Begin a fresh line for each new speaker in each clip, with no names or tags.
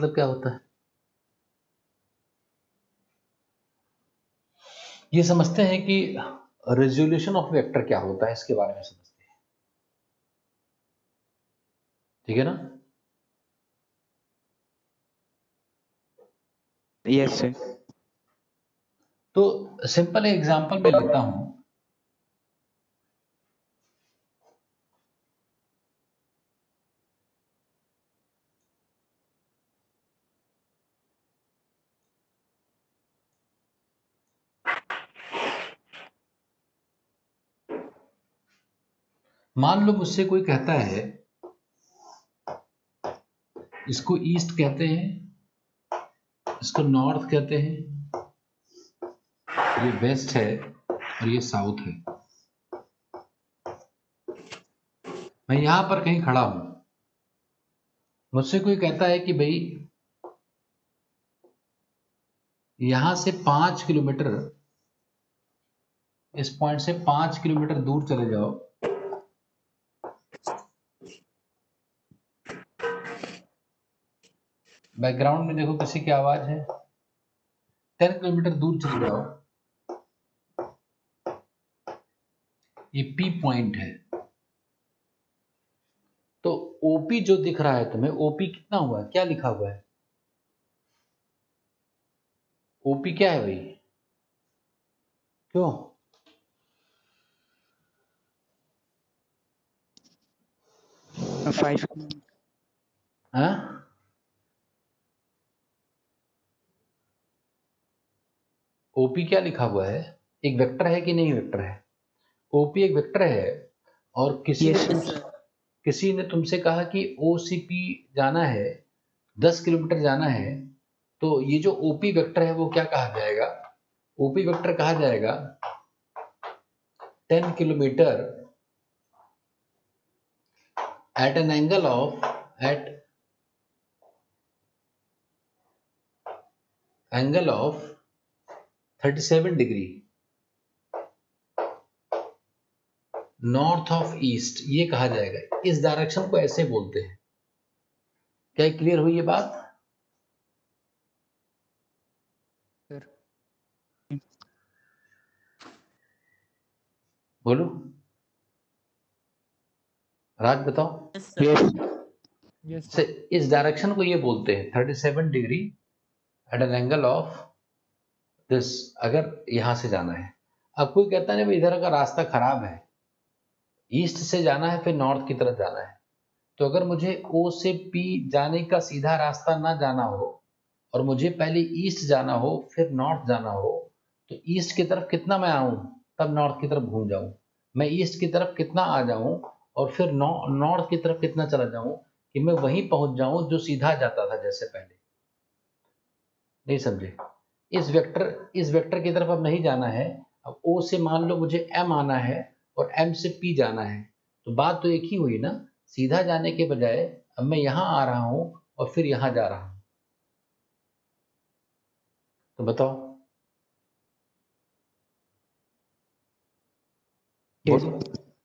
मतलब क्या होता है ये समझते हैं कि रेजोल्यूशन ऑफ वेक्टर क्या होता है, इसके बारे में समझते हैं। ठीक है ना?
Yes sir.
तो सिंपल एग्जांपल मैं लेता हूं। मान लो मुझसे कोई कहता है, इसको ईस्ट कहते हैं, इसको नॉर्थ कहते हैं, ये वेस्ट है और ये साउथ है। मैं यहां पर कहीं खड़ा हूं, मुझसे कोई कहता है कि भाई यहां से 5 किलोमीटर, इस पॉइंट से 5 किलोमीटर दूर चले जाओ, बैकग्राउंड में देखो किसी की आवाज है, 10 किलोमीटर दूर चले जाओ, ये पी पॉइंट है। तो ओपी जो दिख रहा है तुम्हें, ओपी कितना हुआ है, क्या लिखा हुआ है? ओपी क्या है भाई? क्यों?
फाइव।
हाँ, ओपी क्या लिखा हुआ है? एक वेक्टर है कि नहीं वेक्टर है? ओपी एक वेक्टर है। और
यस
किसी ने तुमसे कहा कि ओसीपी जाना है, 10 किलोमीटर जाना है, तो ये जो ओपी वेक्टर है वो क्या कहा जाएगा? ओपी वेक्टर कहा जाएगा 10 kilometre at an angle of at angle of 37 degree north of east, ये कहा जाएगा। इस डायरेक्शन को ऐसे बोलते हैं। क्या क्लियर हुई ये बात?
सर।
बोलो, राज बताओ।
यस
यस
से इस डायरेक्शन को ये बोलते हैं 37 degree at an angle of this, अगर यहां से जाना है। अब कोई कहता है भाई इधर का रास्ता खराब है, ईस्ट से जाना है फिर नॉर्थ की तरफ जाना है, तो अगर मुझे ओ से पी जाने का सीधा रास्ता ना जाना हो और मुझे पहले ईस्ट जाना हो फिर नॉर्थ जाना हो, तो ईस्ट की तरफ कितना मैं आऊं तब नॉर्थ की तरफ घूम जाऊं, मैं ईस्ट की तरफ कितना आ जाऊं और फिर नॉर्थ की तरफ कितना चला जाऊं कि मैं वहीं पहुंच जाऊं जो सीधा जाता था जैसे पहले। नहीं समझे? इस वेक्टर की तरफ अब नहीं जाना है। अब ओ से मान लो मुझे एम आना है और एम से पी जाना है, तो बात तो एक ही हुई ना। सीधा जाने के बजाय अब मैं यहां आ रहा हूं और फिर यहां जा रहा हूं। तो बताओ,
यस
बोलो।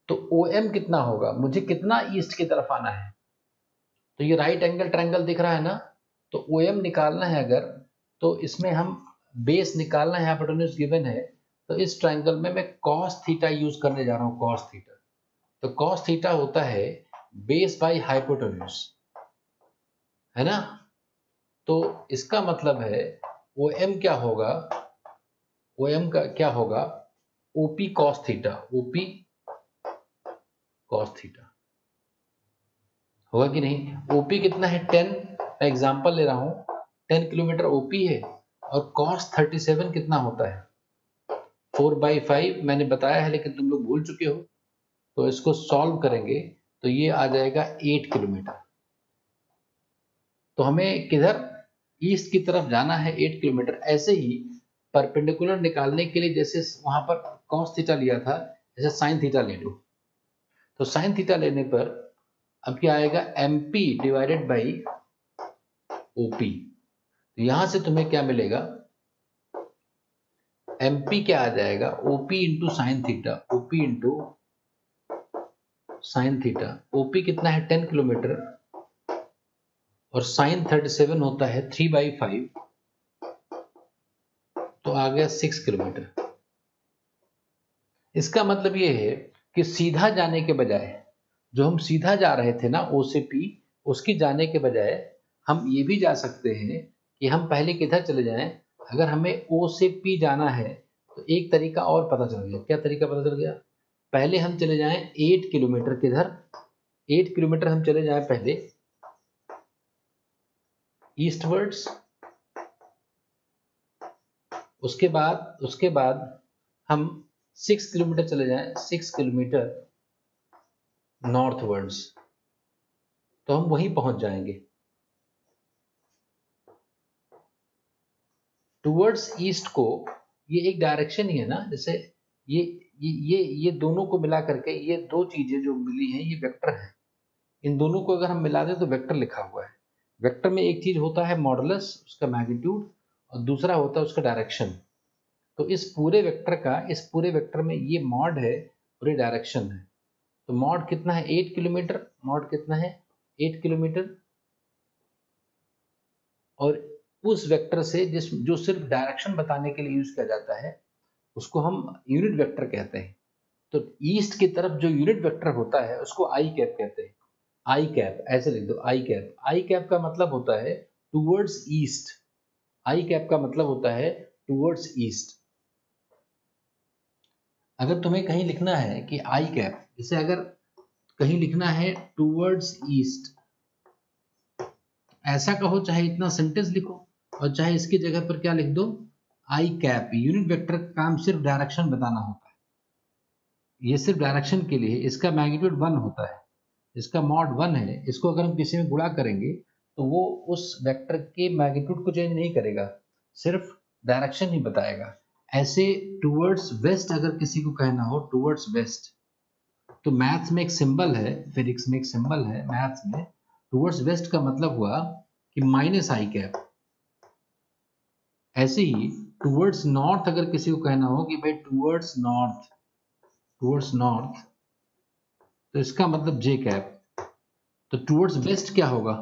तो ओ एम कितना होगा, मुझे कितना ईस्ट की तरफ आना है? तो ये राइट एंगल ट्रायंगल दिख रहा है ना, तो ओ एम निकालना है अगर, तो इसमें हम बेस निकालना है, हाइपोटेन्यूज गिवन है, तो इस ट्रायंगल में मैं कॉस थीटा यूज करने जा रहा हूं, कॉस थीटा। तो कॉस थीटा होता है बेस बाई हाइपोटेन्यूज, है ना? तो इसका मतलब है ओ एम क्या होगा, ओ एम का क्या होगा, OP cos theta, OP cos theta होगा कि नहीं? ओपी कितना है 10, मैं एग्जांपल ले रहा हूं, 10 किलोमीटर ओपी है और कॉस 37 कितना होता है 4/5, मैंने बताया है लेकिन तुम लोग भूल चुके हो। तो इसको सॉल्व करेंगे तो ये आ जाएगा 8 किलोमीटर। तो हमें किधर, ईस्ट की तरफ जाना है 8 किलोमीटर। ऐसे ही परपेंडिकुलर निकालने के लिए जैसे वहां पर कॉस थीटा लिया था, जैसे साइन थीटा ले लो। तो साइन थीटा लेने पर अब क्या आएगा, एमपी डिवाइडेड बाई ओपी। तो यहां से तुम्हें क्या मिलेगा, एमपी क्या आ जाएगा, OP into sine theta, OP into sine theta. OP कितना है 10 किलोमीटर और साइन 37 होता है 3/5, तो आ गया 6 किलोमीटर। इसका मतलब ये है कि सीधा जाने के बजाय, जो हम सीधा जा रहे थे ना ओ से पी, उसकी जाने के बजाय हम ये भी जा सकते हैं कि हम पहले किधर चले जाएं। अगर हमें ओ से पी जाना है तो एक तरीका और पता चल गया। क्या तरीका पता चल गया? पहले हम चले जाएं 8 किलोमीटर, किधर 8 किलोमीटर हम चले जाएं पहले ईस्टवर्ड्स, उसके बाद हम 6 किलोमीटर चले जाएं, 6 किलोमीटर नॉर्थवर्ड्स, तो हम वहीं पहुंच जाएंगे। टुवर्ड्स ईस्ट को ये एक डायरेक्शन ही है ना, जैसे ये दोनों को मिला करके ये दो चीजें जो मिली हैं ये वेक्टर है। इन दोनों को अगर हम मिला दें तो वेक्टर लिखा हुआ है। वेक्टर में एक चीज होता है मॉडुलस, उसका मैग्नीट्यूड, और दूसरा होता है उसका डायरेक्शन। तो इस पूरे वेक्टर में ये मॉड है और ये डायरेक्शन है। तो मॉड कितना है? 8 किलोमीटर। मॉड कितना है? 8 किलोमीटर। और उस वेक्टर से जो सिर्फ डायरेक्शन बताने के लिए यूज किया जाता है उसको हम यूनिट वेक्टर कहते हैं। तो ईस्ट की तरफ जो यूनिट वेक्टर होता है उसको आई कैप कहते हैं। आई कैप ऐसे लिख दो, आई कैप। आई कैप का मतलब होता है टुवर्ड्स ईस्ट। आई कैप का मतलब होता है टुवर्ड्स ईस्ट। अगर तुम्हें कहीं लिखना है कि आई कैप, जैसे अगर कहीं लिखना है टुवर्ड्स ईस्ट, ऐसा कहो, चाहे इतना सेंटेंस लिखो और चाहे इसकी जगह पर क्या लिख दो, आई कैप। यूनिट वेक्टर का काम सिर्फ डायरेक्शन बताना होता है। ये सिर्फ डायरेक्शन के लिए। इसका मैग्नीट्यूड 1 होता है, इसका मॉड 1 है। इसको अगर हम किसी में गुणा करेंगे तो वो उस वेक्टर के मैग्नीट्यूड को चेंज नहीं करेगा, सिर्फ डायरेक्शन ही बताएगा। ऐसे टुवर्ड्स वेस्ट अगर किसी को कहना हो, टुवर्ड्स वेस्ट, तो मैथ्स में एक सिंबल है, फिजिक्स में एक सिंबल है, मैथ्स में टुवर्ड्स वेस्ट का मतलब हुआ कि माइनस आई कैप। ऐसे ही टुवर्ड्स नॉर्थ अगर किसी को कहना हो कि भाई टुवर्ड्स नॉर्थ, तो इसका मतलब जे कैप। तो टुवर्ड्स वेस्ट क्या होगा?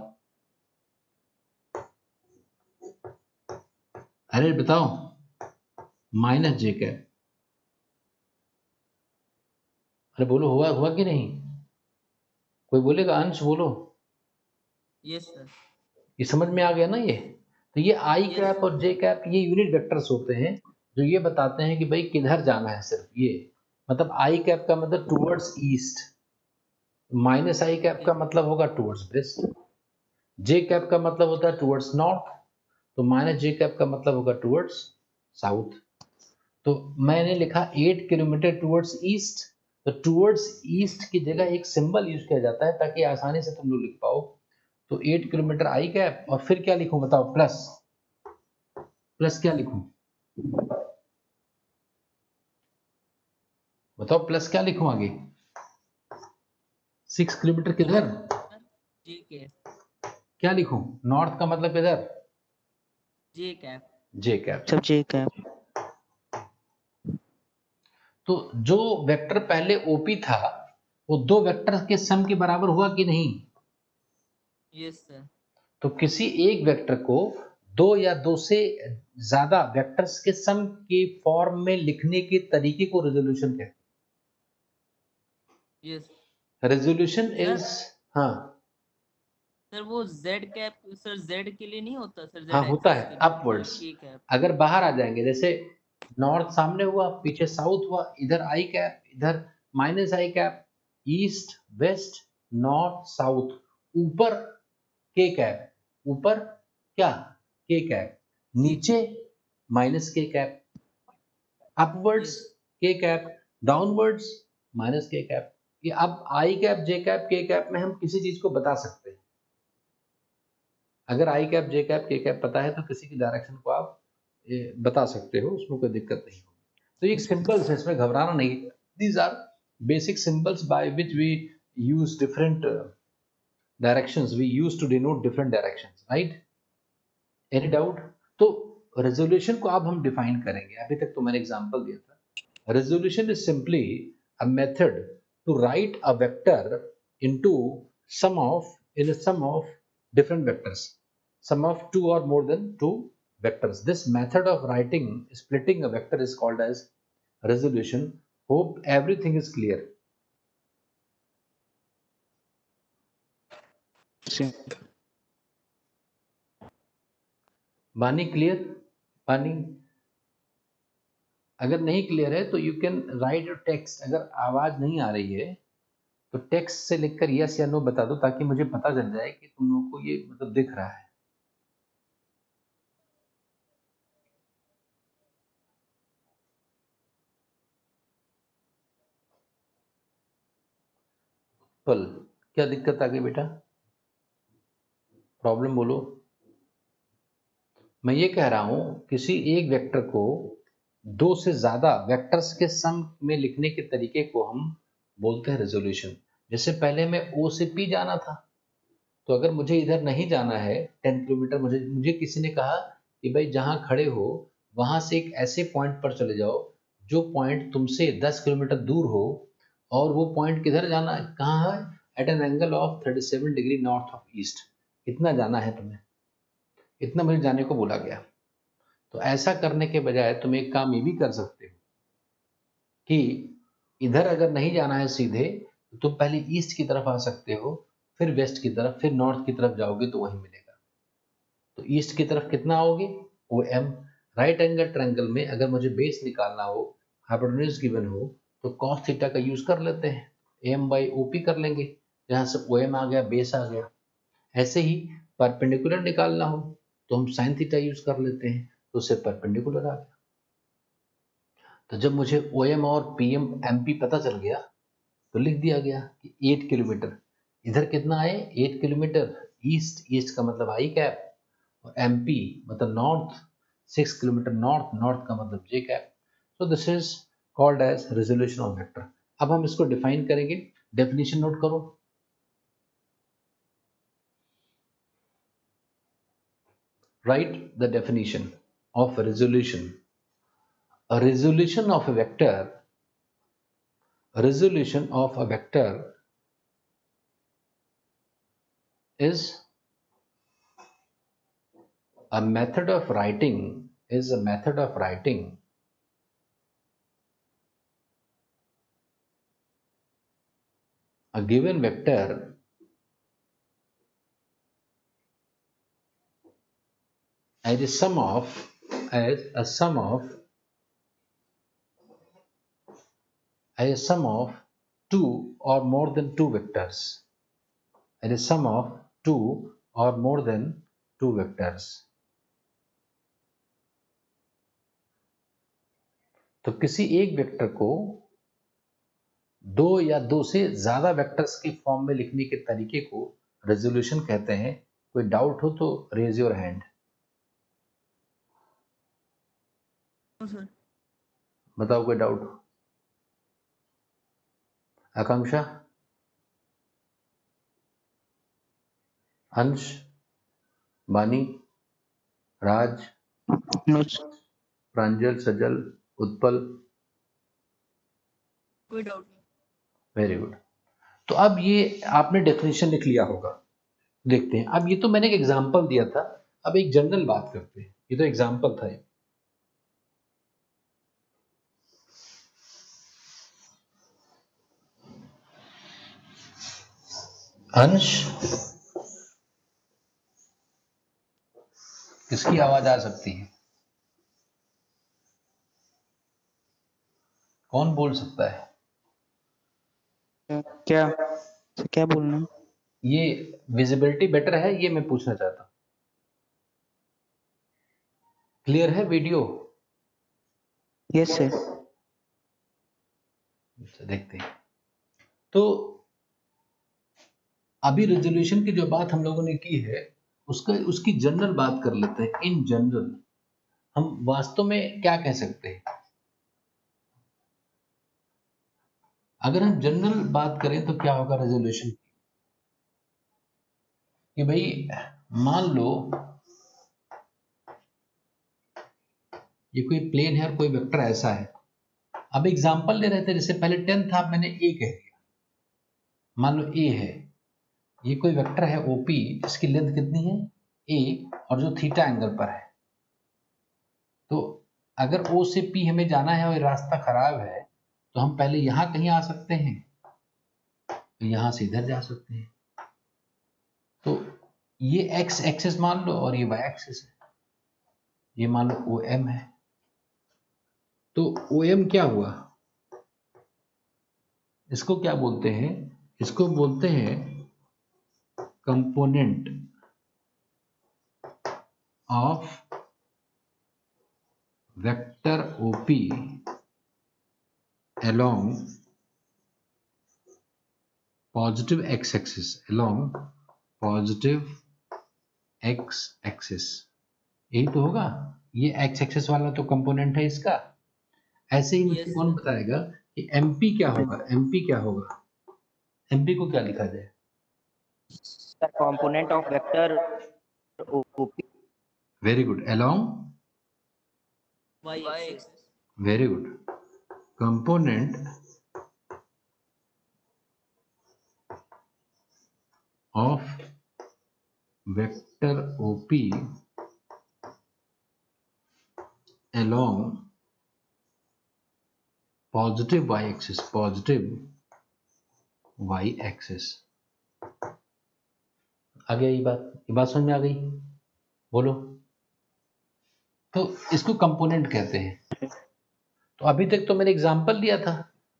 अरे बताओ, माइनस जे कैप। अरे बोलो, हुआ कि नहीं? कोई बोलेगा? अंश बोलो।
Yes sir.
ये समझ में आ गया ना? ये तो ये आई कैप और जे कैप ये यूनिट वेक्टर्स होते हैं जो ये बताते हैं कि भाई किधर जाना है। सिर्फ ये मतलब आई कैप का मतलब towards east, minus i cap का मतलब होगा टुवर्ड्स वेस्ट, जे कैप का मतलब होता है टुवर्ड्स नॉर्थ, तो माइनस जे कैप का मतलब होगा टुवर्ड्स साउथ। तो मैंने लिखा 8 किलोमीटर टुवर्ड्स ईस्ट। तो टुवर्ड्स ईस्ट की जगह एक सिंबल यूज किया जाता है ताकि आसानी से तुम लोग लिख पाओ। तो 8 किलोमीटर आई कैप, और फिर क्या लिखूं बताओ? प्लस क्या लिखूं बताओ? प्लस क्या लिखूं आगे? 6 किलोमीटर किधर?
जी कैप।
क्या लिखूं? नॉर्थ का मतलब किधर?
जे कैप।
सब जे कैप।
तो जो वेक्टर पहले ओपी था वो दो वेक्टर के सम के बराबर हुआ कि नहीं?
Yes sir.
तो किसी एक वेक्टर को दो या दो से ज्यादा वेक्टर्स के सम के फॉर्म में लिखने के तरीके को रेजोल्यूशन कहते हैं।
यस।
रेजोल्यूशन इज, हाँ
सर वो जेड कैप सर जेड के लिए नहीं होता सर?
हाँ होता है अपवर्ड्स। अगर बाहर आ जाएंगे, जैसे नॉर्थ सामने हुआ, पीछे साउथ हुआ, इधर आई कैप, इधर minus i cap, east west north south, ऊपर के कैप, ऊपर क्या के कैप, नीचे माइनस के कैप, अपवर्ड्स के कैप, डाउनवर्ड्स माइनस के कैप। ये अब आई कैप जे कैप के कैप में हम किसी चीज को बता सकते हैं। अगर आई कैप जे कैप के कैप पता है तो किसी की डायरेक्शन को आप बता सकते हो, उसमें कोई दिक्कत नहीं होगी। तो ये सिंबल्स है, इसमें घबराना नहीं। These are basic symbols by which we use different directions, we use to denote different directions, right? Any doubt? तो resolution को अब हम define करेंगे। अभी तक तो मैंने example दिया था। Resolution is simply a method to write a vector into sum of different vectors, sum of two or more than two vectors. This method of writing splitting a vector is called as resolution. Hope everything is clear. बानी clear? बानी अगर नहीं clear है तो you can write your text. अगर आवाज नहीं आ रही है तो टेक्स्ट से लिखकर यस या नो बता दो, ताकि मुझे पता चल जाए कि तुम लोगों को ये मतलब दिख रहा है. पल क्या दिक्कत आ गई बेटा? प्रॉब्लम बोलो. मैं ये कह रहा हूं किसी एक वेक्टर को दो से ज्यादा वेक्टर्स के सम में लिखने के तरीके को हम बोलते हैं रेजोल्यूशन. जैसे पहले मैं ओ से पी जाना था, तो अगर मुझे इधर नहीं जाना है 10 किलोमीटर, मुझे किसी ने कहा कि भाई जहां खड़े हो वहां से एक ऐसे पॉइंट पर चले जाओ जो पॉइंट तुमसे 10 किलोमीटर दूर हो, और वो पॉइंट किधर जाना है, कहाँ है, at an angle of 37 degree north of east. इतना जाना है तुम्हें, इतना मुझे जाने को बोला गया. तो ऐसा करने के बजाय तुम एक काम ये भी कर सकते हो कि इधर अगर नहीं जाना है सीधे, तो तुम पहले ईस्ट की तरफ आ सकते हो, फिर वेस्ट की तरफ, फिर नॉर्थ की तरफ जाओगे तो वही मिलेगा. तो ईस्ट की तरफ कितना आओगे, O M. Right angle triangle में अगर मुझे बेस निकालना हो, हाइपोटेन्यूज गिवन हो, तो कॉस थीटा का यूज कर लेते हैं, एम बाई ओ पी कर लेंगे, जहां से ओ एम आ गया, बेस आ गया. ऐसे ही परपेंडिकुलर निकालना हो तो हम साइन थीटा यूज कर लेते हैं, तो उससे परपेंडिकुलर आ गया. तो जब मुझे ओ एम और पी एम एम पी पता चल गया तो लिख दिया गया कि 8 किलोमीटर. इधर कितना है, 8 किलोमीटर ईस्ट. ईस्ट का मतलब आई कैप, और एम पी मतलब नॉर्थ, 6 किलोमीटर नॉर्थ. नॉर्थ का मतलब j cap. So this is called as resolution of vector. अब हम इसको डिफाइन करेंगे. डेफिनेशन नोट करो. Write the definition of resolution. A resolution of a vector is a method of writing a given vector as a sum of two or more than two vectors. As a sum of two or more than two vectors. तो किसी एक vector को दो या दो से ज्यादा vectors के फॉर्म में लिखने के तरीके को रेजोल्यूशन कहते हैं. कोई डाउट हो तो रेज योर हैंड. बताओ कोई डाउट. आकांक्षा, हंस, बानी, राज, प्रांजल, सजल, उत्पल.
कोई डाउट नहीं.
Very good. तो अब ये आपने डेफिनेशन लिख लिया होगा. देखते हैं. अब ये तो मैंने एक एग्जांपल दिया था, अब एक जनरल बात करते हैं. ये तो एग्जांपल था. अंश, किसकी आवाज आ सकती है? कौन बोल सकता है?
क्या बोलना?
ये विजिबिलिटी बेटर है, ये मैं पूछना चाहता हूं. क्लियर है वीडियो?
Yes sir.
देखते हैं. तो अभी रेजोल्यूशन की जो बात हम लोगों ने की है, उसकी जनरल बात कर लेते हैं. इन जनरल हम वास्तव में क्या कह सकते हैं? अगर हम जनरल बात करें तो क्या होगा रेजोल्यूशन की, कि भाई मान लो ये कोई प्लेन है और कोई वेक्टर ऐसा है. अब एग्जांपल ले रहे थे, जैसे पहले 10 था, मैंने ए कह दिया. मान लो ए है, ये कोई वेक्टर है ओपी, इसकी लेंथ कितनी है ए, और जो थीटा एंगल पर है। तो अगर ओ से पी हमें जाना है और रास्ता खराब है तो हम पहले यहाँ कहीं आ सकते हैं, तो यहाँ से इधर जा सकते हैं। तो ये एक्स एक्सिस मान लो और ये वाई एक्सिस है, ये मान लो ओ एम है। तो ओ एम क्या हुआ, इसको क्या बोलते हैं, इसको बोलते हैं component of vector OP along positive x axis, along positive x axis, यही तो होगा। ये x axis वाला तो कंपोनेंट है इसका। ऐसे ही मुझे कौन बताएगा कि mp क्या होगा, mp क्या होगा, mp को क्या लिखा जाए?
Sir component of vector OP.
Very good, along,
y axis,
very good, component of vector OP along positive y axis, positive y axis। आ गया ये बात समझ में आ गई? बोलो। तो इसको कंपोनेंट कहते हैं। तो अभी तक तो मैंने एग्जांपल दिया था,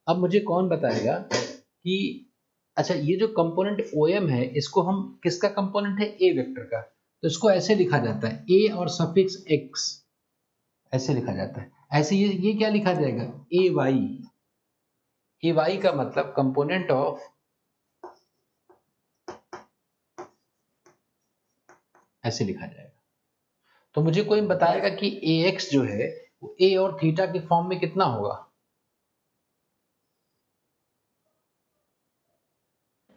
अब मुझे कौन बताएगा कि अच्छा ये जो कंपोनेंट OM है इसको हम किसका कंपोनेंट है, ए वेक्टर का। तो इसको ऐसे लिखा जाता है, ए और सफिक्स एक्स ऐसे लिखा जाता है। ऐसे ये क्या लिखा जाएगा, ए वाई। ए वाई का मतलब कंपोनेंट ऑफ, ऐसे लिखा जाएगा। तो मुझे कोई बताएगा कि ए एक्स जो है वो ए और थीटा के फॉर्म में कितना होगा?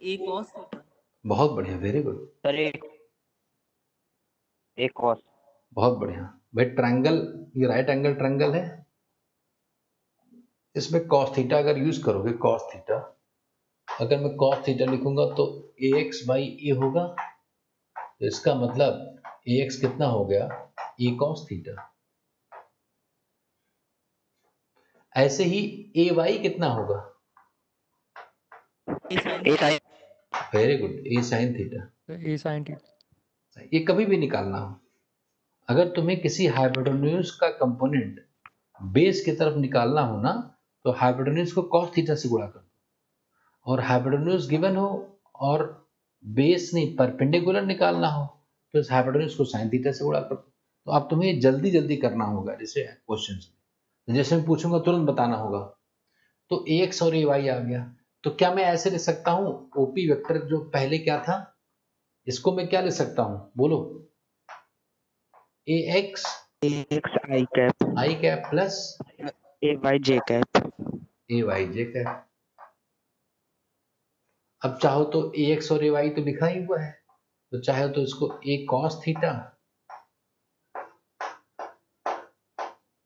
a cos theta।
बहुत बढ़िया, वेरी गुड,
सर एक कॉस।
बहुत बढ़िया भाई। ट्रायंगल, ये राइट एंगल ट्रायंगल है, इसमें cos थीटा अगर यूज करोगे, cos थीटा, अगर मैं cos थीटा लिखूंगा तो ax बाई ए होगा। तो इसका मतलब ax कितना हो गया, a cos थीटा। ऐसे ही ay कितना होगा, very good, a sin theta.
A sine theta.
ये कभी भी निकालना हो, अगर तुम्हें किसी हाइपोटेन्यूज का कंपोनेंट बेस की तरफ निकालना हो ना, तो हाइपोटेन्यूज को cos थीटा से गुणा कर दो, और हाइपोटेन्यूज गिवन हो और बेस नहीं परपेंडिकुलर निकालना हो तो इस हाइपोटेन्यूज को sin थीटा से गुणा कर दो। तो अब तुम्हें जल्दी जल्दी करना होगा, जैसे क्वेश्चन में, जैसे मैं पूछूंगा तुरंत बताना होगा। तो ax और ay आ गया, तो क्या मैं ऐसे लिख सकता हूँ, ओपी वेक्टर जो पहले क्या था, इसको मैं क्या लिख सकता हूँ, बोलो, ax
आई कैप
आई कैप प्लस
ए वाई जे कैप।
ay j cap. अब चाहो तो ax और ay तो लिखा ही हुआ है, तो चाहे तो इसको a cos theta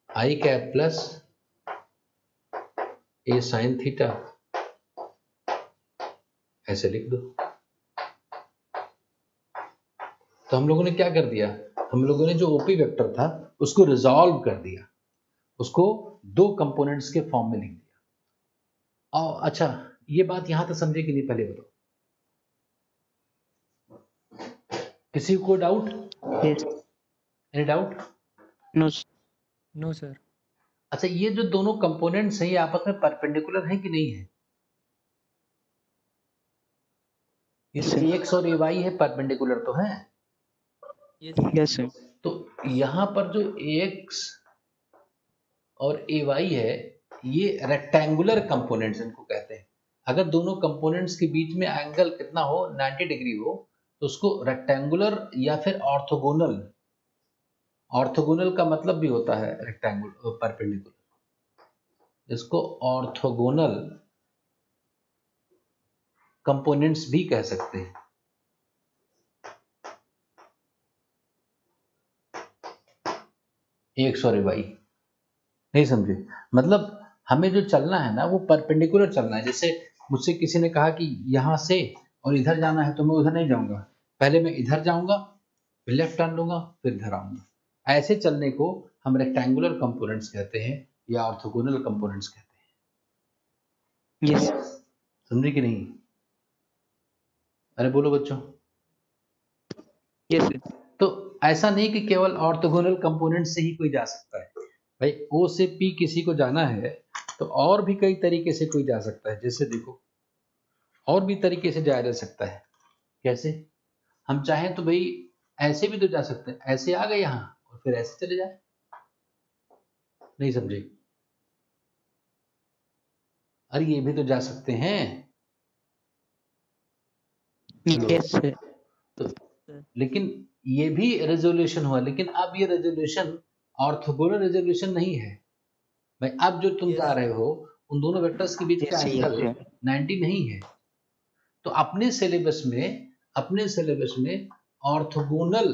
I cap plus a sin theta ऐसे लिख दो। तो हम लोगों ने क्या कर दिया, हम लोगों ने जो ओपी वेक्टर था उसको रिजॉल्व कर दिया, उसको दो कंपोनेंट्स के फॉर्म में लिख दिया। और अच्छा ये बात यहां तक समझे कि नहीं, पहले बताओ, किसी को doubt? Any doubt?
No sir.
अच्छा ये जो दोनों कंपोनेंट्स हैं ये आपस में परपेंडिकुलर हैं कि नहीं है? ये जो ax और ay है परपेंडिकुलर तो है।
Yes sir.
तो यहां पर जो ax और ay है ये रेक्टेंगुलर कंपोनेंट्स इनको कहते हैं। अगर दोनों कंपोनेंट्स के बीच में एंगल कितना हो, 90 डिग्री हो, तो उसको रेक्टेंगुलर या फिर ऑर्थोगोनल, ऑर्थोगोनल का मतलब भी होता है रेक्टेंगुलर परपेंडिकुलर, इसको ऑर्थोगोनल कंपोनेंट्स भी कह सकते हैं। एक्स और वाई, नहीं समझे? मतलब हमें जो चलना है ना वो परपेंडिकुलर चलना है। जैसे मुझसे किसी ने कहा कि यहाँ से और इधर जाना है तो मैं उधर नहीं जाऊंगा, पहले मैं इधर जाऊंगा, फिर लेफ्ट टर्न लूंगा, फिर इधर आऊंगा। ऐसे चलने को हम रेक्टेंगुलर कंपोनेंट्स कहते हैं या ऑर्थोगोनल कंपोनेंट्स कहते हैं।
यस
समझे कि नहीं? अरे बोलो बच्चों।
यस
तो ऐसा नहीं कि केवल ऑर्थोगोनल कंपोनेंट से ही कोई जा सकता है भाई, ओ से पी किसी को जाना है तो और भी कई तरीके से कोई जा सकता है। जैसे देखो और भी तरीके से जाया जा सकता है। कैसे? हम चाहें तो भाई ऐसे भी तो जा सकते हैं, ऐसे आ गए यहाँ और फिर ऐसे चले जाए। नहीं समझे? अरे ये भी तो जा सकते हैं।
यस सर
तो लेकिन ये भी रेजोल्यूशन हुआ, लेकिन अब ये रेजोल्यूशन ऑर्थोगोनल रेजोल्यूशन नहीं है भाई। अब जो तुम जा रहे हो उन दोनों वेक्टर्स के बीच का एंगल 90 नहीं है। तो अपने सिलेबस में ऑर्थोगोनल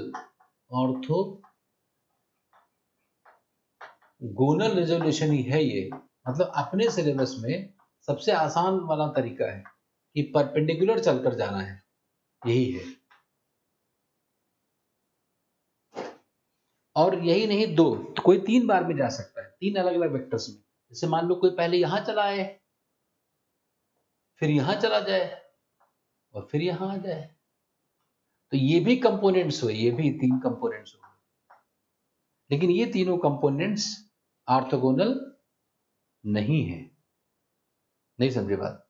रेजोल्यूशन ही है ये। मतलब अपने सिलेबस में सबसे आसान वाला तरीका है कि परपेंडिकुलर चलकर जाना है, यही है। और यही नहीं, दो तो कोई 3 बार में जा सकता है, 3 अलग अलग वेक्टर्स में। जैसे मान लो कोई पहले यहां चला आए, फिर यहां चला जाए और फिर यहां आ जाए, तो ये भी कंपोनेंट्स हुए, ये भी 3 कंपोनेंट्स हुए। लेकिन ये तीनों कंपोनेंट्स ऑर्थोगोनल नहीं है। नहीं समझे बात?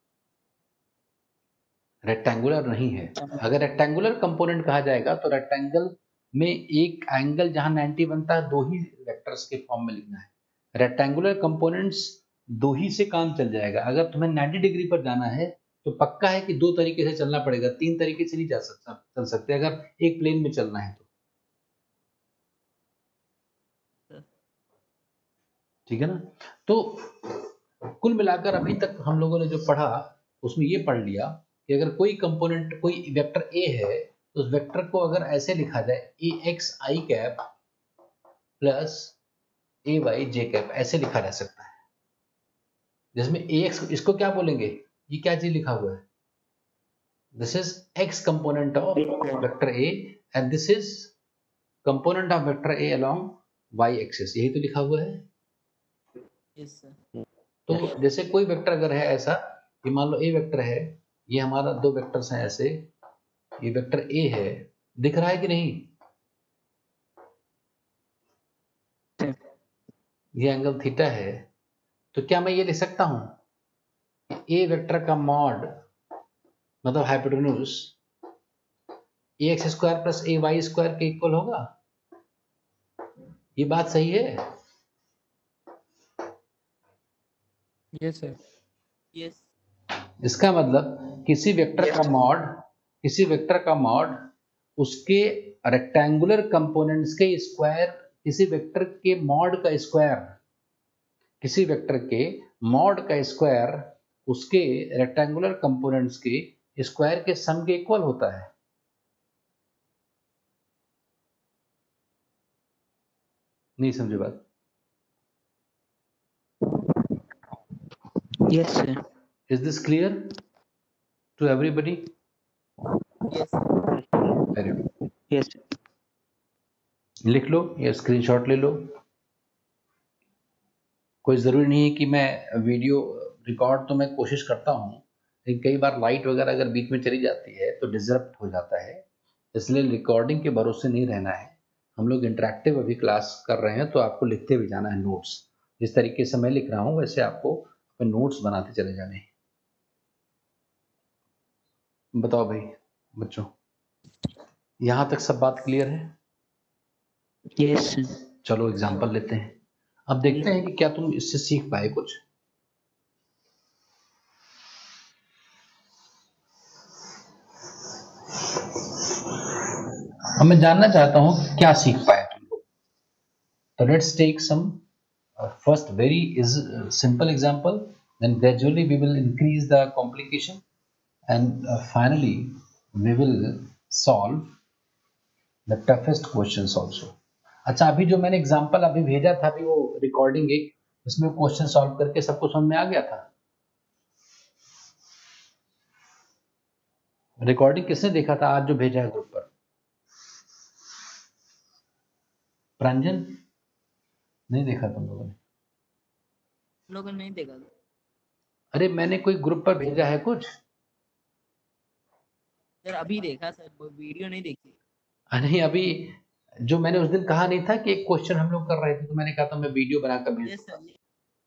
रेक्टेंगुलर नहीं है। अगर रेक्टेंगुलर कंपोनेंट कहा जाएगा तो रेक्टेंगल में एक एंगल जहां 90 बनता है, 2 ही वेक्टर्स के फॉर्म में लिखना है। रेक्टेंगुलर कंपोनेंट्स 2 ही से काम चल जाएगा। अगर तुम्हें 90 डिग्री पर जाना है तो पक्का है कि 2 तरीके से चलना पड़ेगा, 3 तरीके से नहीं चल सकते अगर एक प्लेन में चलना है तो। ठीक है ना? तो कुल मिलाकर अभी तक हम लोगों ने जो पढ़ा उसमें ये पढ़ लिया कि अगर कोई कंपोनेंट, कोई वेक्टर ए है तो उस वेक्टर को अगर ऐसे लिखा जाए ए एक्स आई कैप प्लस ए वाई जे कैप, ऐसे लिखा जा सकता है। जिसमें ए एक्स, इसको क्या बोलेंगे? ये क्या चीज लिखा हुआ है? This is x component of vector A and this is component of vector A along Y axis, यही तो लिखा हुआ है।
Yes sir.
तो जैसे कोई वेक्टर अगर है ऐसा कि मान लो ए वेक्टर है, ये हमारा 2 वेक्टर्स हैं ऐसे, ये वेक्टर ए है, दिख रहा है कि नहीं? ये एंगल थीटा है। तो क्या मैं ये लिख सकता हूं ए वेक्टर का मॉड मतलब hypotenuse A x square plus A Y square के इक्वल होगा? ये बात सही है?
Yes sir.
यस
इसका मतलब किसी वेक्टर का मॉड उसके रेक्टेंगुलर कंपोनेंट्स के स्क्वायर, किसी वेक्टर के मॉड का स्क्वायर, किसी वेक्टर के मॉड का स्क्वायर उसके रेक्टेंगुलर कंपोनेंट्स के स्क्वायर के सम के इक्वल होता है। नहीं समझे बात?
Yes sir
is this clear to everybody?
Yes
very good.
Yes
लिख लो या स्क्रीनशॉट ले लो। कोई ज़रूरी नहीं है कि मैं वीडियो रिकॉर्ड तो मैं कोशिश करता हूँ, लेकिन कई बार लाइट वगैरह अगर बीच में चली जाती है तो डिसरप्ट हो जाता है, इसलिए रिकॉर्डिंग के भरोसे नहीं रहना है। हम लोग इंटरेक्टिव अभी क्लास कर रहे हैं तो आपको लिखते हुए जाना है नोट्स। जिस तरीके से मैं लिख रहा हूँ वैसे आपको अपने नोट्स बनाते चले जाने हैं। बताओ भाई बच्चों, यहाँ तक सब बात क्लियर है?
यस
चलो एग्जाम्पल लेते हैं। अब देखते हैं कि क्या तुम इससे सीख पाए कुछ। अब मैं जानना चाहता हूं कि क्या सीख पाए तुम लोग। तो let's take some first very simple example, then gradually we will increase the complication and finally we will solve the toughest questions also. अच्छा, अभी जो मैंने एग्जांपल अभी भेजा था, अभी वो रिकॉर्डिंग एक, उसमें क्वेश्चन सॉल्व करके सबको समझ में आ गया था? रिकॉर्डिंग किसने देखा था आज जो भेजा है ग्रुप पर? प्रांजल, नहीं देखा तुम लोगों ने?
हम लोगों ने नहीं देखा था।
अरे मैंने कोई ग्रुप पर भेजा है कुछ?
सर अभी देखा सर, वो वीडियो नहीं देखी।
नहीं, अभी जो मैंने उस दिन कहा नहीं था कि एक क्वेश्चन हम लोग कर रहे थे, तो मैंने कहा था मैं वीडियो बनाकर भेज
यस
दूंगा,
सर,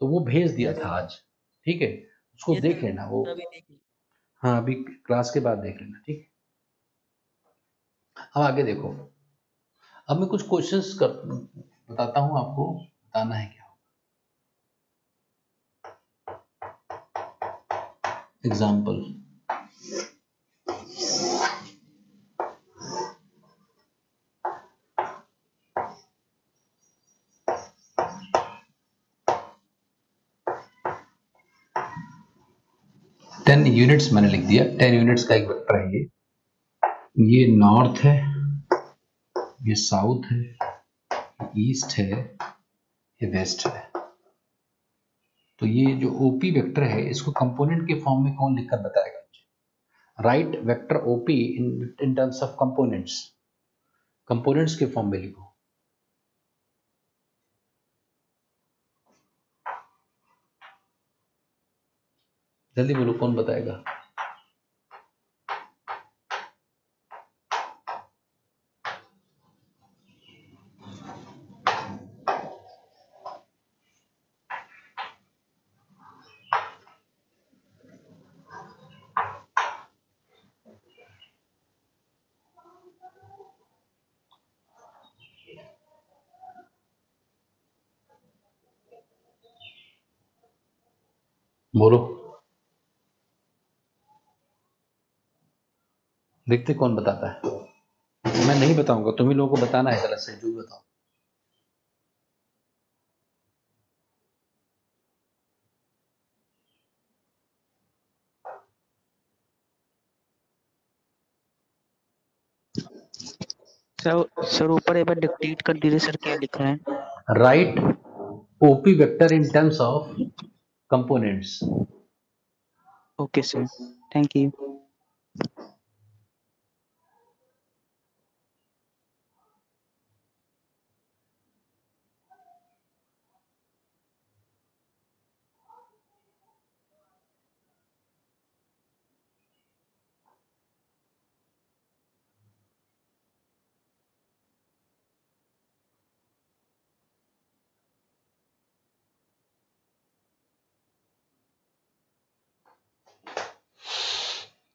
तो वो भेज दिया
यस
था
सर,
आज। ठीक है, उसको
यस
देख
सर,
लेना वो।
अभी देखी।
हाँ, अभी क्लास के बाद देख लेना, ठीक है। अब आगे देखो, अब मैं कुछ क्वेश्चंस कर बताता हूँ आपको, बताना है क्या। एग्जाम्पल, टेन यूनिट्स मैंने लिख दिया, 10 यूनिट्स का एक वेक्टर है ये नॉर्थ है, ये साउथ है, ईस्ट है, ये वेस्ट है। तो ये जो ओपी वेक्टर है इसको कंपोनेंट के फॉर्म में कौन लिखकर बताएगा मुझे? Right vector OP in terms of components, components के फॉर्म में लिखो। जल्दी बोलो, कौन बताएगा? बोलो, देखते कौन बताता है। मैं नहीं बताऊंगा, तुम ही लोगों को बताना है, गलत से जो भी बताओ।
सर ऊपर एक बार डिक्टेट कर दीजिए सर, क्या लिखा है?
Right OP vector in terms of components.
Okay sir, thank you.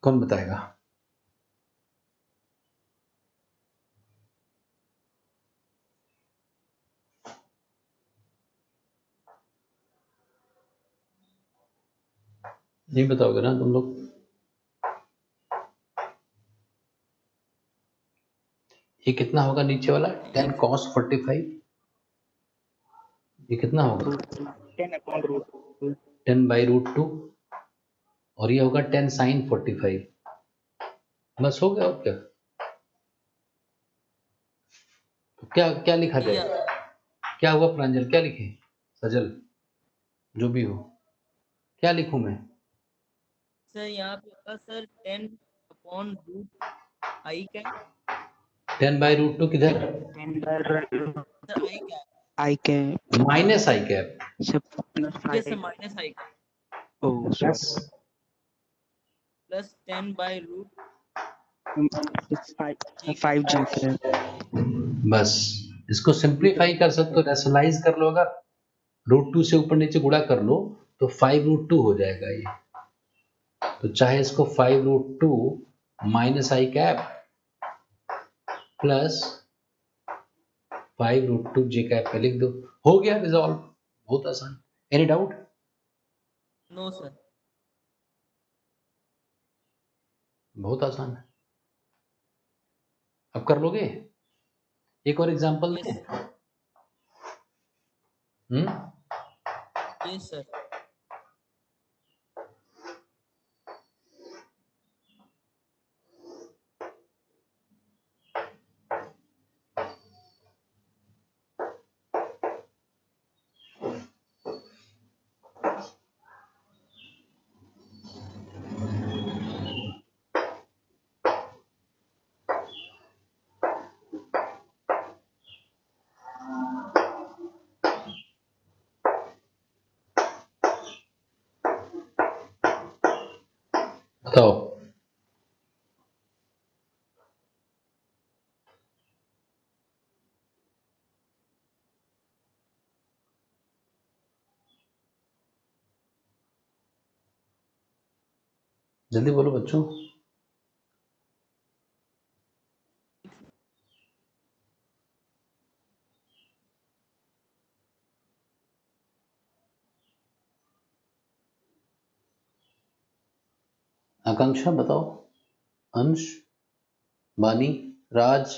कौन बताएगा? नहीं बताओगे ना तुम लोग? ये कितना होगा नीचे वाला? 10 cos 45, ये कितना होगा? 10 बाई रूट टू, और ये होगा 10 sin 45। बस हो गया, और क्या? तो क्या क्या लिखा
भैया
जाए? क्या हुआ प्रांजल, क्या लिखे? सजल, जो भी हो, क्या लिखूं मैं?
सर यहाँ पे होगा सर 10/√i क्या?
10 बाई रूट टू किधर?
सर आई क्या?
I cap
minus i cap,
sir plus
yes sir,
5।
Minus i क्या
ओ
प्लस
प्लस 10/√,
5 जी कैप।
बस इसको सिंप्लीफाई कर सकते हो, रैशनलाइज कर लो। अगर रूट टू से ऊपर नीचे गुणा कर लो तो 5√2 हो जाएगा ये। तो चाहे इसको 5√2 minus i cap plus 5√2 j cap पे लिख दो, हो गया रिजॉल्व। बहुत आसान। Any doubt?
No sir.
बहुत आसान है, अब कर लोगे? एक और एग्जांपल
यस
दें?
Sir, yes sir.
बताओ। जल्दी बोलो बच्चों। आकांक्षा बताओ, अंश, बानी, राज,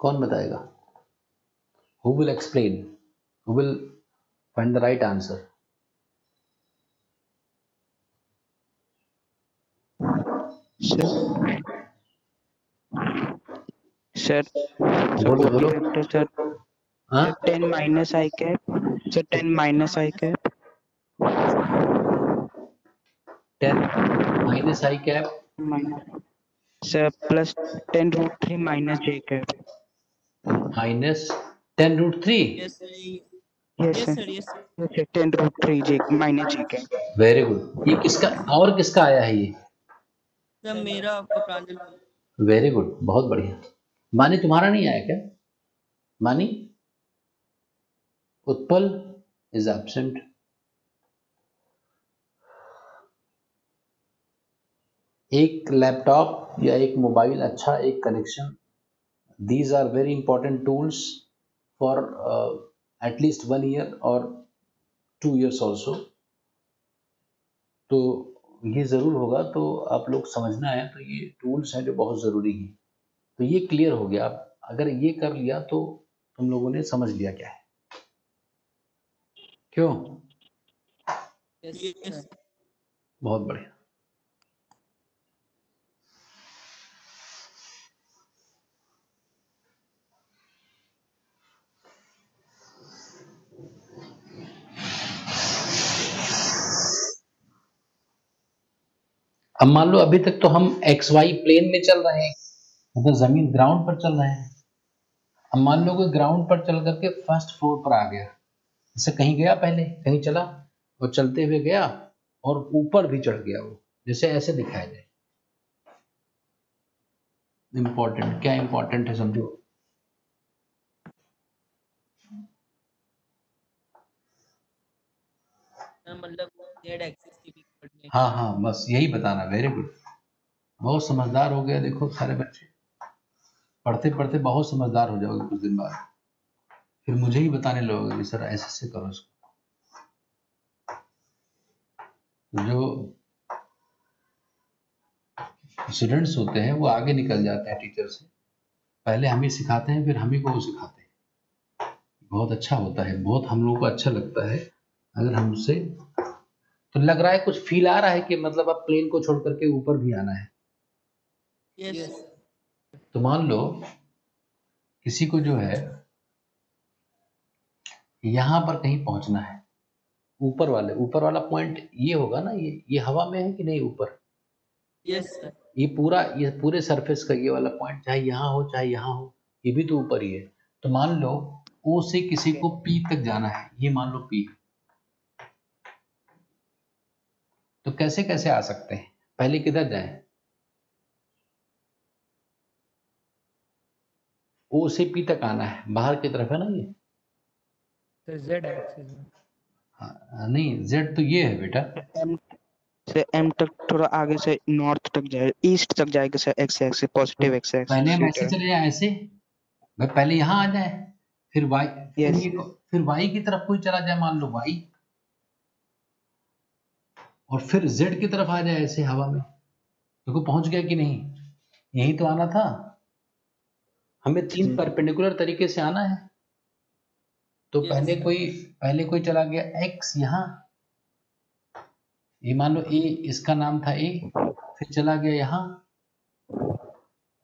कौन बताएगा? Who will explain? Who will find the right answer?
Sir
बोलो बोलो।
वेक्टर सर
हाँ
10 minus I cap sir 10 minus I cap
10 minus I cap
sir plus 10 root 3 minus J cap
minus 10 root 3.
Yes sir
yes
yes
sir
sir yes
yes sir 10 root 3 J minus J cap
very good. ये किसका और किसका आया है ये?
Sir मेरा आपका प्रांजल।
Very good, बहुत बढ़िया। मानी तुम्हारा नहीं आया क्या? मानी? Utpal is absent. एक लैपटॉप या एक मोबाइल अच्छा, एक connection, these are very important tools for at least 1 year or 2 years also। तो ये ज़रूर होगा, तो आप लोग समझना है, तो ये टूल्स हैं जो बहुत ज़रूरी हैं। तो ये क्लियर हो गया। आप अगर ये कर लिया तो तुम लोगों ने समझ लिया क्या है। क्यों?
यस
बहुत बढ़िया। अब मान लो अभी तक तो हम एक्स वाई प्लेन में चल रहे हैं, मतलब जमीन ग्राउंड पर चल रहे हैं। अब मान लो कोई ग्राउंड पर चल करके फर्स्ट फ्लोर पर आ गया, जैसे कहीं गया, पहले कहीं चला और चलते हुए गया और ऊपर भी चढ़ गया, वो जैसे ऐसे दिखाया जाए। इंपॉर्टेंट क्या इंपॉर्टेंट है समझो।
मतलब जेड एक्सिस के भी पढ़ने।
हाँ हाँ, बस यही बताना। वेरी गुड, बहुत समझदार हो गया। देखो सारे बच्चे पढ़ते पढ़ते बहुत समझदार हो जाओगे कुछ दिन बाद, फिर मुझे ही बताने लगोगे कि सर ऐसे ऐसे करो इसको। जो स्टूडेंट्स होते हैं वो आगे निकल जाते हैं टीचर से, पहले हम ही सिखाते हैं, फिर हम ही को वो सिखाते हैं। बहुत अच्छा होता है, बहुत हम लोगों को अच्छा लगता है अगर हमसे। तो लग रहा है कुछ फील आ रहा है कि मतलब अब प्लेन को छोड़ करके ऊपर भी आना है।
यस
तो मान लो किसी को जो है यहां पर कहीं पहुंचना है, ऊपर वाला पॉइंट ये होगा ना, ये हवा में है कि नहीं ऊपर?
यस सर
ये पूरे सरफेस का ये वाला पॉइंट, चाहे यहाँ हो चाहे यहाँ हो, ये भी तो ऊपर ही है। तो मान लो ओ से किसी को पी तक जाना है, ये मान लो पी। तो कैसे कैसे आ सकते हैं? पहले किधर जाएं? ओ से पी तक आना है, बाहर की तरफ है ना ये।
सर जेड एक्सिस में।
हाँ, नहीं जेड तो ये है बेटा।
M से M तक थोड़ा आगे से नॉर्थ तक जाए, ईस्ट तक जाएगा sir, x axis positive x
पहले हम ऐसे
एक्सिस
चले जाए, ऐसे भाई पहले यहाँ आ जाए, फिर वाई,
Yes.
फिर वाई की तरफ कोई चला जाए, मान लो वाई, और फिर जेड की तरफ आ जाए ऐसे हवा में। देखो पहुंच गया कि नहीं? यही तो आना था हमें, 3 परपेंडिकुलर तरीके से आना है। तो
Yes,
पहले कोई चला गया एक्स यहाँ, ये मान लो ए, इसका नाम था ए, फिर चला गया यहाँ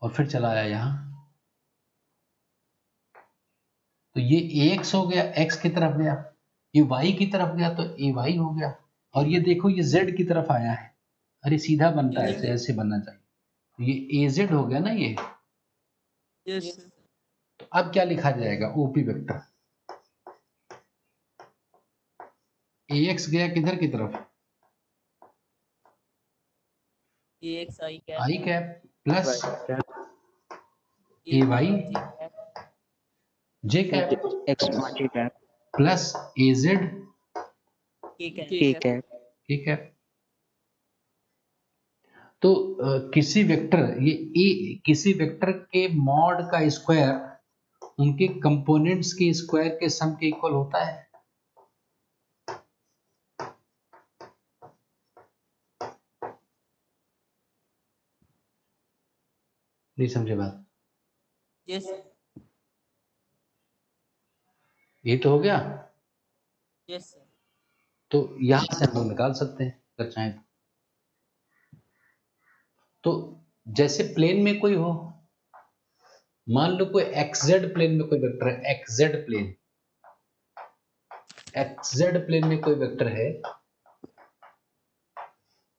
और फिर चला आया यहाँ। तो ये एक्स हो गया, एक्स की तरफ गया। ये वाई की तरफ गया तो ए वाई हो गया। और ये देखो ये जेड की तरफ आया है। अरे सीधा बनता है, ऐसे ऐसे बनना चाहिए। तो ये ए जेड हो गया ना ये।
यस
तो अब क्या लिखा जाएगा? OP vector. ए एक्स गया किधर की तरफ?
AX I cap
I cap plus
A
AY
J cap
J cap
x j cap
plus AZ
K cap
k cap
ठीक है। तो किसी वेक्टर ये ए किसी वेक्टर के मॉड का स्क्वायर उनके कंपोनेंट्स के स्क्वायर के सम के इक्वल होता है। नहीं समझे बात?
yes
ये तो हो गया।
yes sir
तो यहां से हम लोग निकाल सकते हैं अगर चाहें तो जैसे प्लेन में कोई हो, मान लो कोई XZ प्लेन में कोई वेक्टर है, XZ प्लेन में कोई वेक्टर है,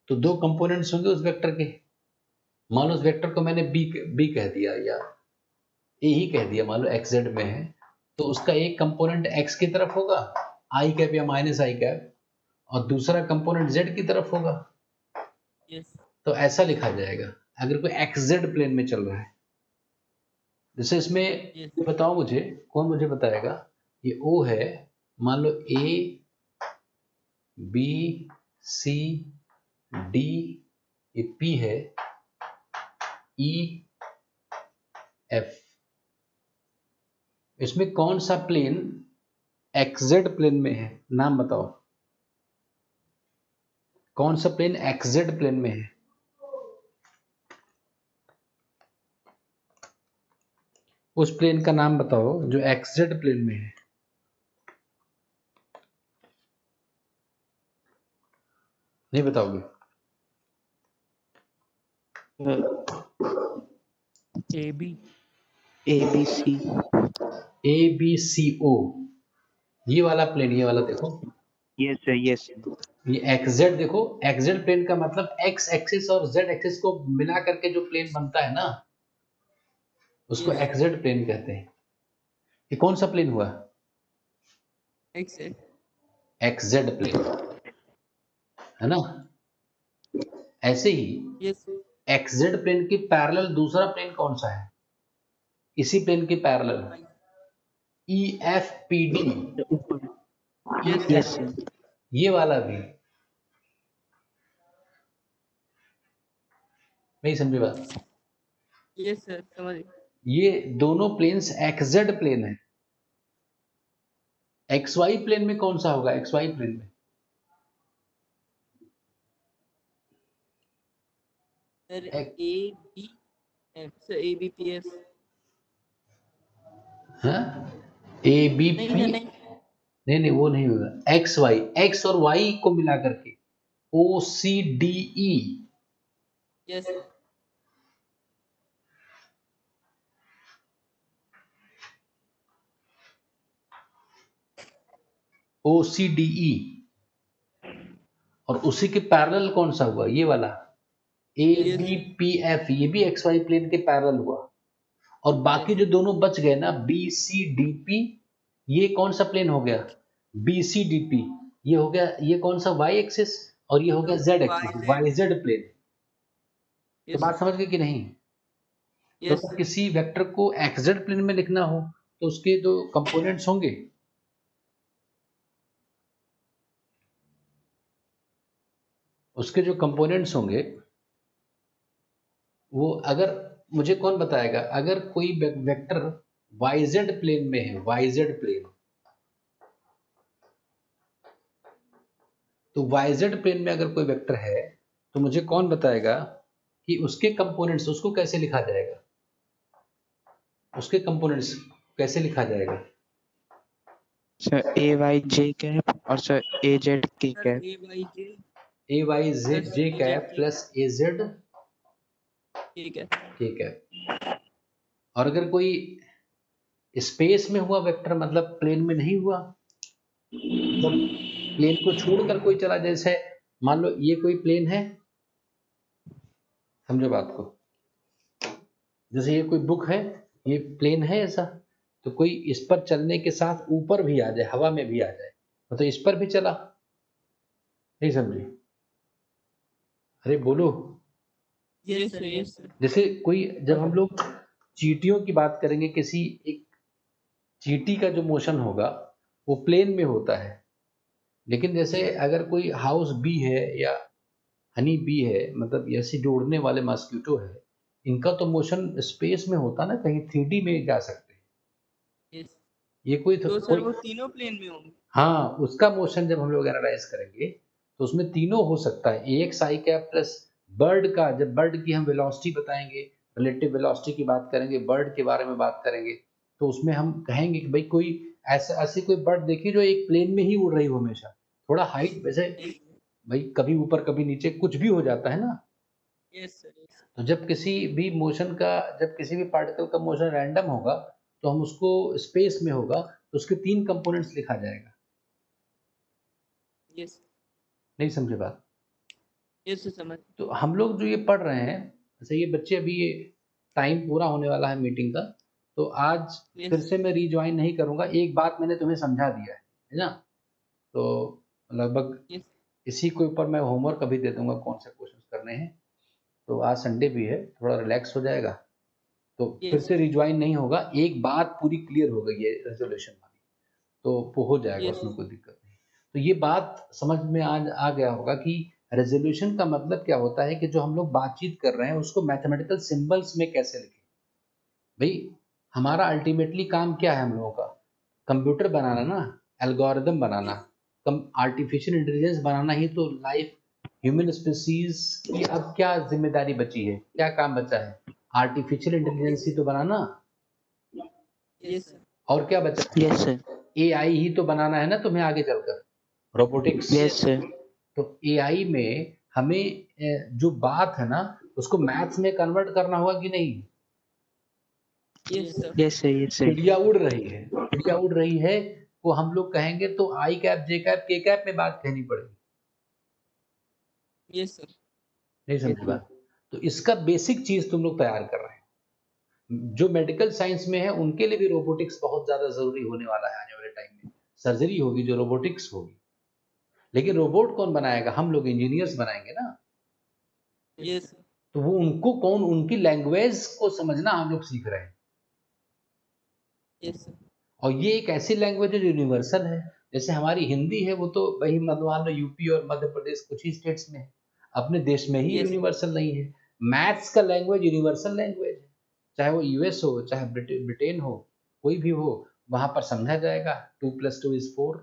तो दो कंपोनेंट्स होंगे उस वेक्टर के। मान लो उस वेक्टर को मैंने बी कह दिया या ए ही कह दिया, मान लो XZ में है, तो उसका एक कंपोनेंट x की तरफ होगा आई कैप या माइनस आई कैप, और दूसरा कंपोनेंट z की तरफ होगा।
yes
तो ऐसा लिखा जाएगा अगर कोई XZ प्लेन में चल रहा है। जैसे इसमें
yes
ये बताओ मुझे, कौन मुझे बताएगा? ये O है, मान लो A B C D, ये P है, E F। इसमें कौन सा प्लेन XZ प्लेन में है? नाम बताओ, कौन सा प्लेन XZ प्लेन में है? उस प्लेन का नाम बताओ जो XZ प्लेन में है। नहीं बताओगे?
AB
ABC
ABCO, ये वाला प्लेन, ये वाला देखो,
यस यस
ये XZ देखो, XZ प्लेन का मतलब X एक्सिस और Z एक्सिस को मिला करके जो प्लेन बनता है ना, उसको
Yes.
XZ प्लेन कहते हैं। ये कौन सा प्लेन हुआ?
XZ
XZ प्लेन, है ना? ऐसे ही
yes
XZ प्लेन के पैरेलल दूसरा प्लेन कौन सा है इसी प्लेन के पैरेलल? EFPD,
yes
यस
ये वाला भी। नहीं समझे बात?
yes sir समझ गए।
ये दोनों प्लेन्स XZ प्लेन है। XY प्लेन में कौन सा होगा? XY प्लेन में
सर
एक-
ABF सर ABPS
हाँ? ABP
नहीं सर नहीं
नहीं वो नहीं होगा। XY, X और Y को मिला करके OCDE,
yes
OCDE, और उसी के पैरेलल कौन सा हुआ? ये वाला ABPF, ये भी XY प्लेन के पैरेलल हुआ। और बाकी जो दोनों बच गए ना, BCDP, ये कौन सा प्लेन हो गया? BCDP ये हो गया, ये कौन सा? Y एक्सिस, और ये हो गया Z एक्सिस, YZ प्लेन। तो
yes
बात समझ गए कि नहीं?
yes
तो किसी वेक्टर को XZ प्लेन में लिखना हो तो उसके दो कंपोनेंट्स होंगे, उसके जो कंपोनेंट्स होंगे वो, अगर मुझे कौन बताएगा अगर कोई वेक्टर YZ प्लेन में है, YZ प्लेन, तो YZ प्लेन में अगर कोई वेक्टर है तो मुझे कौन बताएगा कि उसके कंपोनेंट्स, उसको कैसे लिखा जाएगा? उसके कंपोनेंट्स कैसे लिखा जाएगा?
सर AYJ कैप और sir AZK
sir
cap
AYJ
AYJ cap plus AZ
ठीक है
K कैप। और अगर कोई स्पेस में हुआ वेक्टर, मतलब प्लेन में नहीं हुआ, मतलब प्लेन को छोड़कर कोई चला, जैसे मान लो ये कोई प्लेन है, समझो बात को, जैसे ये कोई बुक है, ये प्लेन है ऐसा, तो कोई इस पर चलने के साथ ऊपर भी आ जाए, हवा में भी आ जाए, तो इस पर भी चला। नहीं समझे? अरे बोलो।
Yes sir, yes sir.
जैसे कोई जब हम लोग चींटियों की बात करेंगे, किसी एक चींटी का जो मोशन होगा वो प्लेन में होता है, लेकिन जैसे अगर कोई हाउस बी है या हनी बी है, मतलब ऐसे जोड़ने वाले मॉस्किटो है, इनका तो मोशन स्पेस में होता ना, कहीं 3D में जा सकते हैं।
यस,
ये कोई
तो सर वो तीनों प्लेन में होंगे।
हाँ, उसका मोशन जब हम लोग एनालाइज करेंगे तो उसमें तीनों हो सकता है। एक साई कैप प्लस बर्ड का, जब बर्ड की हम वेलोसिटी बताएंगे, रिलेटिव वेलोसिटी की बात करेंगे, बर्ड के बारे में बात करेंगे, तो उसमें हम कहेंगे कि भाई कोई ऐसी कोई बर्ड देखी जो एक प्लेन में ही उड़ रही हो हमेशा, थोड़ा हाइट वैसे भाई कभी ऊपर कभी नीचे कुछ भी हो जाता है ना।
Yes sir, yes.
तो जब किसी भी पार्टिकल का मोशन रैंडम होगा तो हम उसको स्पेस में होगा तो उसके 3 कंपोनेंट्स लिखा जाएगा।
यस,
नहीं समझे बात?
यस सर, समझ।
तो हम लोग जो ये पढ़ रहे हैं, जैसे ये बच्चे अभी ये टाइम पूरा होने वाला है मीटिंग का, तो आज फिर से मैं रिज्वाइन नहीं करूंगा। एक बात मैंने तुम्हें समझा दिया है ना, तो लगभग
यस,
इसी के ऊपर मैं होमवर्क अभी दे दूंगा कौन से क्वेश्चन करने हैं। तो आज संडे भी है, थोड़ा रिलैक्स हो जाएगा, तो फिर
यस,
से रिज्वाइन नहीं होगा। एक बात पूरी क्लियर हो गई है रेजोल्यूशन वाली, तो वो हो जाएगा,
यस,
उसमें कोई दिक्कत नहीं। तो ये बात समझ में आज आ गया होगा कि रेजोल्यूशन का मतलब क्या होता है, कि जो हम लोग बातचीत कर रहे हैं उसको मैथमेटिकल सिंबल्स में कैसे लिखें। भाई हमारा अल्टीमेटली काम क्या है हम लोगों का? कंप्यूटर बनाना ना, एल्गोरिदम बनाना, आर्टिफिशियल इंटेलिजेंस बनाना ही तो लाइफ ह्यूमन स्पीसीज की अब क्या जिम्मेदारी बची है, क्या काम बचा है? आर्टिफिशियल इंटेलिजेंस ही तो बनाना,
यस सर,
और क्या बचा है?
यस सर,
एआई ही तो बनाना है ना तुम्हें आगे चलकर, रोबोटिक्स।
यस सर,
तो एआई में हमें जो बात है ना उसको मैथ्स में कन्वर्ट करना होगा कि नहीं?
Yes sir,
yes sir, yes sir,
चिड़िया उड़ रही है वो हम लोग कहेंगे तो आई कैप जे कैप के कैप में बात कहनी पड़ेगी।
यस सर,
नहीं समझी बात? तो इसका बेसिक चीज तुम लोग तैयार कर रहे हैं। जो मेडिकल साइंस में है उनके लिए भी रोबोटिक्स बहुत ज्यादा जरूरी होने वाला है आने वाले टाइम में। सर्जरी होगी जो रोबोटिक्स होगी, लेकिन रोबोट कौन बनाएगा? हम लोग इंजीनियर्स बनाएंगे ना।
यस सर,
तो वो उनको कौन, उनकी लैंग्वेज को समझना हम लोग सीख रहे हैं।
यस सर,
और ये एक ऐसी लैंग्वेज है जो यूनिवर्सल है। जैसे हमारी हिंदी है, वो तो वही मान लो यूपी और मध्य प्रदेश कुछ ही स्टेट्स में है, अपने देश में ही
Yes.
यूनिवर्सल नहीं है। मैथ्स का लैंग्वेज यूनिवर्सल लैंग्वेज है, चाहे वो यूएस हो चाहे ब्रिटेन हो, कोई भी हो, वहां पर समझा जाएगा 2+2=4।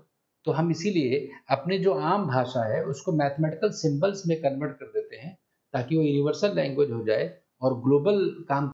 तो हम इसीलिए अपने जो आम भाषा है उसको मैथमेटिकल सिंबल्स में कन्वर्ट कर देते हैं ताकि वो यूनिवर्सल लैंग्वेज हो जाए और ग्लोबल काम